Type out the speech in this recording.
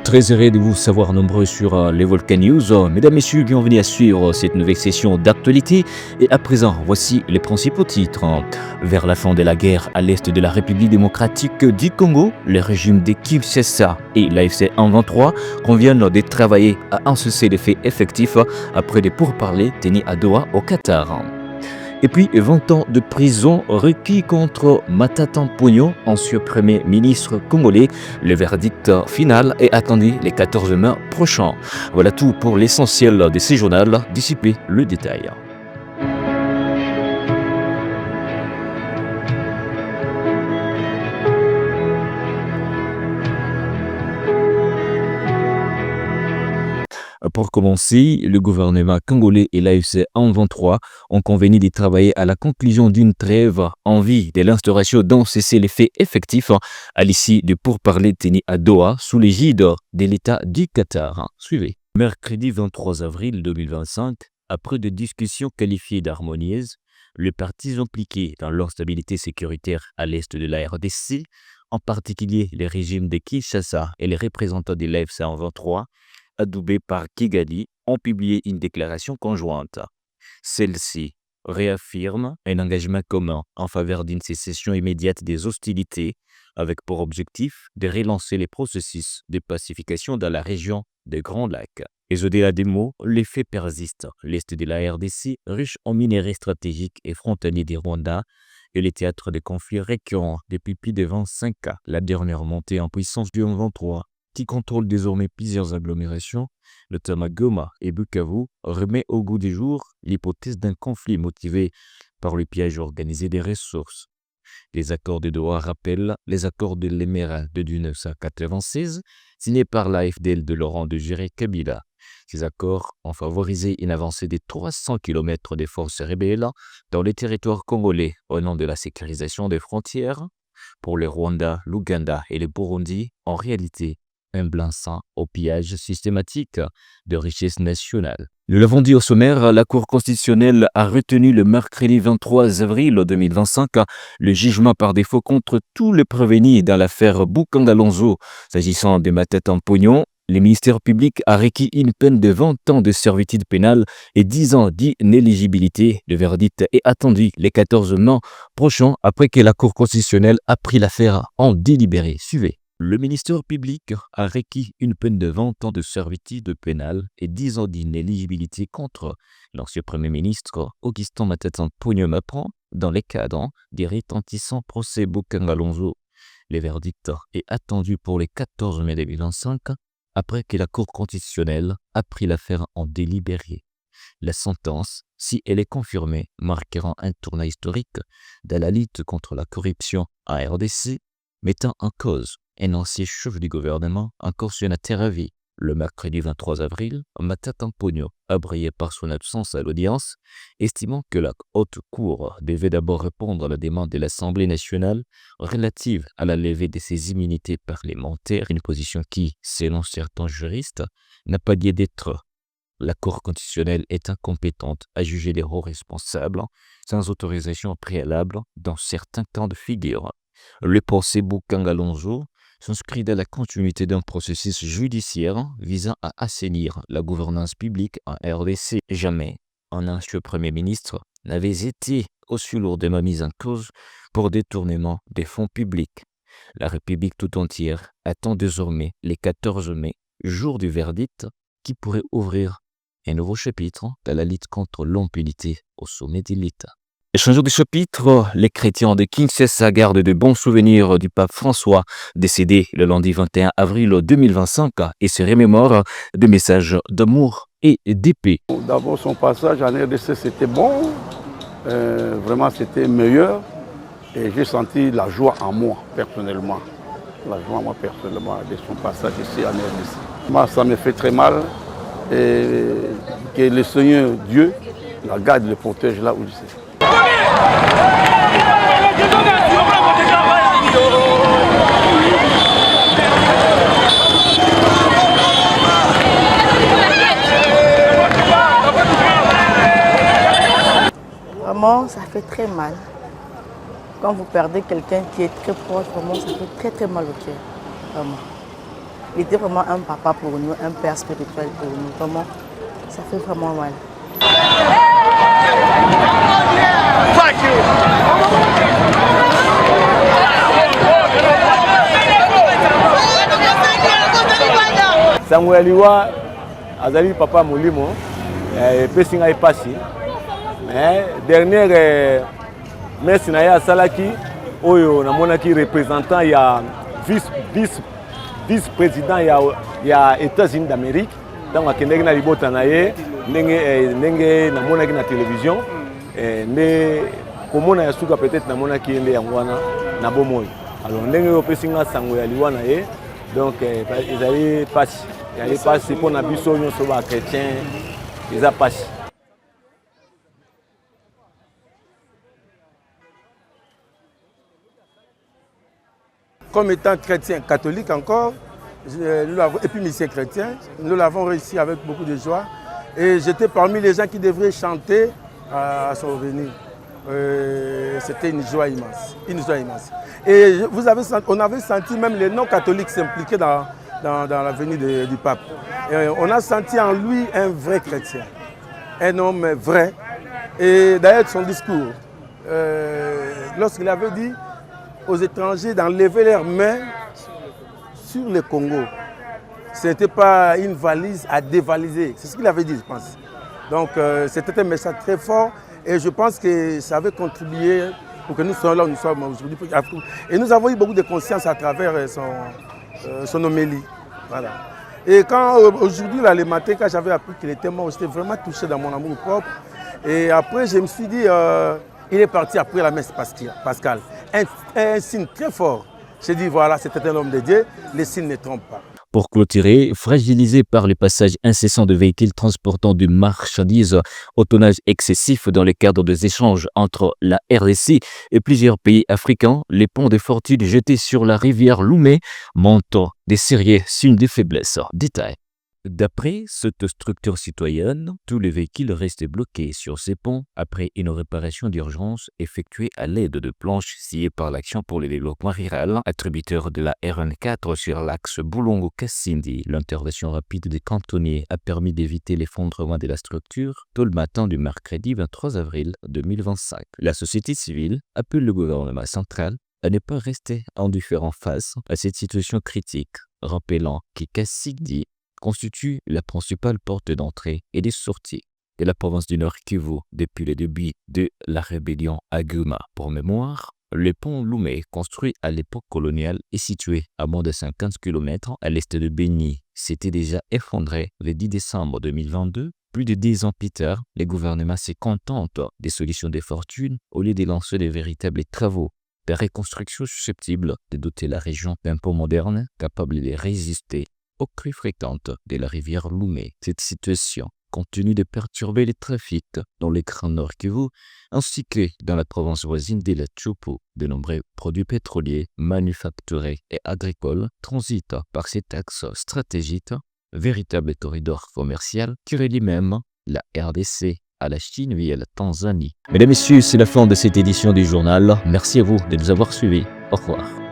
Très heureux de vous savoir nombreux sur les Volcan News. Mesdames, Messieurs, bienvenue à suivre cette nouvelle session d'actualité. Et à présent, voici les principaux titres. Vers la fin de la guerre à l'est de la République démocratique du Congo, le régime de Kinshasa et l'AFC M23 conviennent de travailler à un cessez-le-feu effectif après des pourparlers tenus à Doha au Qatar. Et puis 20 ans de prison requis contre Matata Ponyo, ancien premier ministre congolais. Le verdict final est attendu les 14 mai prochains. Voilà tout pour l'essentiel de ces journaux. D'ici peu, le détail. Pour commencer, le gouvernement congolais et l'AFC M23 ont convenu de travailler à la conclusion d'une trêve en vue de l'instauration d'un cessez-le-feu effectif à l'issue de pourparlers tenus à Doha sous l'égide de l'État du Qatar. Suivez. Mercredi 23 avril 2025, après des discussions qualifiées d'harmonieuses, les partis impliqués dans l'instabilité sécuritaire à l'est de la RDC, en particulier les régimes de Kinshasa et les représentants de l'AFC M23, adoubés par Kigali, ont publié une déclaration conjointe. Celle-ci réaffirme un engagement commun en faveur d'une cessation immédiate des hostilités, avec pour objectif de relancer les processus de pacification dans la région des Grands Lacs. Et au-delà des mots, les faits persistent. L'est de la RDC, riche en minerais stratégiques et frontalier du Rwanda, est le théâtre de conflits récurrents depuis plus de 25 ans. La dernière montée en puissance du M23, qui contrôle désormais plusieurs agglomérations, notamment Goma et Bukavu, remet au goût du jour l'hypothèse d'un conflit motivé par le piège organisé des ressources. Les accords de Doha rappellent les accords de l'Émirat de 1996, signés par l'AFDL de Laurent Désiré Kabila. Ces accords ont favorisé une avancée de 300 km des forces rebelles dans les territoires congolais au nom de la sécurisation des frontières. Pour le Rwanda, l'Ouganda et le Burundi, en réalité, un blanc-seing au pillage systématique de richesses nationales. Nous l'avons dit au sommaire, la Cour constitutionnelle a retenu le mercredi 23 avril 2025 le jugement par défaut contre tous les prévenus dans l'affaire Boukangalonzo. S'agissant de Matata Ponyo, le ministère public a requis une peine de 20 ans de servitude pénale et 10 ans d'inéligibilité. Le verdict est attendu les 14 mai prochains après que la Cour constitutionnelle a pris l'affaire en délibéré. Suivez. Le ministère public a requis une peine de 20 ans de servitude pénale et 10 ans d'inéligibilité contre l'ancien Premier ministre Augustin Matata Ponyo dans les cadres des retentissants procès Boukangalonzo. Le verdict est attendu pour les 14 mai 2025 après que la Cour constitutionnelle a pris l'affaire en délibéré. La sentence, si elle est confirmée, marquera un tournant historique dans la lutte contre la corruption en RDC, mettant en cause un ancien chef du gouvernement, un cautionnaire à vie. Le mercredi 23 avril, Matata Ponyo a brillé par son absence à l'audience, estimant que la haute cour devait d'abord répondre à la demande de l'Assemblée nationale relative à la levée de ses immunités parlementaires, une position qui, selon certains juristes, n'a pas lieu d'être. La Cour constitutionnelle est incompétente à juger les hauts responsables sans autorisation préalable dans certains cas de figure. Le procès Boukangalonzo s'inscrit dans la continuité d'un processus judiciaire visant à assainir la gouvernance publique en RDC. Jamais un ancien Premier ministre n'avait été aussi lourdement mis en cause pour détournement des fonds publics. La République tout entière attend désormais les 14 mai, jour du verdict, qui pourrait ouvrir un nouveau chapitre dans la lutte contre l'impunité au sommet de l'État. Changeons de chapitre, les chrétiens de Kinshasa gardent de bons souvenirs du pape François, décédé le lundi 21 avril 2025, et se remémorent des messages d'amour et d'épée. D'abord, son passage en RDC, c'était bon, vraiment c'était meilleur, et j'ai senti la joie en moi, personnellement. La joie en moi, personnellement, de son passage ici en RDC. Moi, ça me fait très mal, et que le Seigneur Dieu la garde, le protège là où il est. Vraiment, ça fait très mal. Quand vous perdez quelqu'un qui est très proche, vraiment, ça fait très très mal au cœur. Vraiment. Il était vraiment un papa pour nous, un père spirituel pour nous. Vraiment, ça fait vraiment mal. Samuel Liwa azali papa molimo pesi ngai pasi mais dernière messe na ye asalaki oyo namonaki représentant ya vice président ya États-Unis d'Amérique ntango akendeki na libota na ye ndenge namonaki na télévision nde komona ya suka peut-être namonaki ye nde yango wana na bomoi alors ndenge oyo opesi nga sango ya liwa na ye donc ezali pasi ezali pasi mpona biso nyonso bakretien eza pasi. Comme étant chrétien catholique encore, et puis mission chrétien, nous l'avons réussi avec beaucoup de joie. Et j'étais parmi les gens qui devraient chanter à son venir. C'était une joie immense, une joie immense. Et on avait senti même les non-catholiques s'impliquer dans la venue du pape. Et on a senti en lui un vrai chrétien, un homme vrai. Et d'ailleurs son discours, lorsqu'il avait dit aux étrangers d'enlever leurs mains sur le Congo. Ce n'était pas une valise à dévaliser. C'est ce qu'il avait dit, je pense. Donc c'était un message très fort et je pense que ça avait contribué pour que nous soyons là où nous sommes aujourd'hui. Et nous avons eu beaucoup de conscience à travers son homélie. Voilà. Et quand aujourd'hui, le matin, quand j'avais appris qu'il était mort, j'étais vraiment touché dans mon amour propre. Et après, je me suis dit, il est parti après la messe pascale. Un signe très fort. J'ai dit, voilà, c'était un homme de Dieu, les signes ne trompent pas. Pour clôturer, fragilisé par le passage incessant de véhicules transportant du marchandises au tonnage excessif dans le cadre des échanges entre la RDC et plusieurs pays africains, les ponts de fortune jetés sur la rivière Loumé montrent des sérieux signes de faiblesse. Détail. D'après cette structure citoyenne, tous les véhicules restent bloqués sur ces ponts après une réparation d'urgence effectuée à l'aide de planches sciées par l'Action pour le développement rural, attributeur de la RN4 sur l'axe Boulongo-Kassindi. L'intervention rapide des cantonniers a permis d'éviter l'effondrement de la structure tôt le matin du mercredi 23 avril 2025. La société civile appelle le gouvernement central à ne pas rester indifférent face à cette situation critique, rappelant que Kassindi constitue la principale porte d'entrée et de sortie de la province du Nord Kivu depuis le début de la rébellion à Goma. Pour mémoire, le pont Loumé, construit à l'époque coloniale et situé à moins de 50 km à l'est de Beni, s'était déjà effondré le 10 décembre 2022. Plus de 10 ans plus tard, le gouvernement se contente des solutions de fortune au lieu de lancer de véritables travaux de reconstruction susceptibles de doter la région d'un pont moderne capable de résister aux crues fréquentes de la rivière Loumé. Cette situation continue de perturber le trafic dans les Grands Nord Kivu ainsi que dans la province voisine de la Tchopo. De nombreux produits pétroliers, manufacturés et agricoles transitent par cet axe stratégique, véritable corridor commercial qui relie même la RDC à la Chine via la Tanzanie. Mesdames et messieurs, c'est la fin de cette édition du journal. Merci à vous de nous avoir suivis. Au revoir.